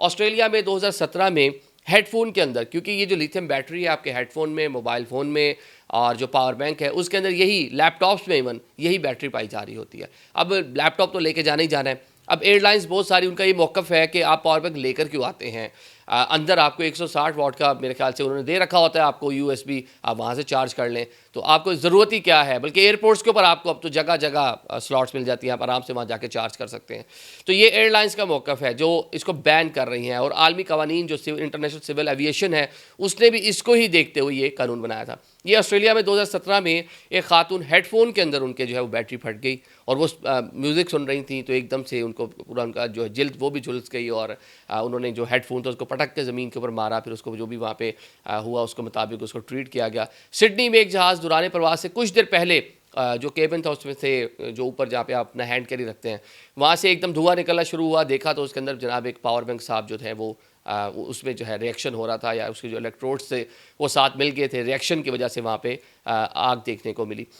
Australia में 2017 में headphone के अंदर, क्योंकि ये जो लिथियम बैटरी है आपके हेडफोन में, मोबाइल फ़ोन में और जो पावर बैंक है उसके अंदर, यही लैपटॉप्स में इवन यही बैटरी पाई जा रही होती है। अब लैपटॉप तो लेके जाना ही जाना है। अब एयरलाइंस बहुत सारी, उनका ये मौक़िफ़ है कि आप पावर बैंक लेकर क्यों आते हैं। अंदर आपको 160 वॉट का मेरे ख्याल से उन्होंने दे रखा होता है आपको यूएसबी, आप वहाँ से चार्ज कर लें, तो आपको ज़रूरत ही क्या है। बल्कि एयरपोर्ट्स के ऊपर आपको अब तो जगह जगह स्लॉट्स मिल जाती हैं, आप आराम से वहाँ जाके चार्ज कर सकते हैं। तो ये एयरलाइंस का मौक़िफ़ है जो इसको बैन कर रही हैं, और आलमी कवानीन जो इंटरनेशनल सिविल एविएशन है उसने भी इसको ही देखते हुए ये कानून बनाया था। ये ऑस्ट्रेलिया में 2017 में एक खातून हेडफोन के अंदर उनके जो है वो बैटरी फट गई, और वो म्यूज़िक सुन रही थी, तो एकदम से उनको पूरा उनका जो है जिल्द वो भी झुलस गई, और उन्होंने जो हेडफोन था उसको पटक के ज़मीन के ऊपर मारा। फिर उसको जो भी वहाँ पे हुआ उसके मुताबिक उसको ट्रीट किया गया। सिडनी में एक जहाज़ दौरान प्रवास से कुछ देर पहले जो केबिन था उसमें से, जो ऊपर जहाँ पे आप अपना हैंड कैरी रखते हैं, वहाँ से एकदम धुआं निकलना शुरू हुआ। देखा तो उसके अंदर जनाब एक पावर बैंक साहब जो थे वो उसमें जो है रिएक्शन हो रहा था, या उसके जो इलेक्ट्रोड्स थे वो साथ मिल गए थे, रिएक्शन की वजह से वहाँ पे आग देखने को मिली।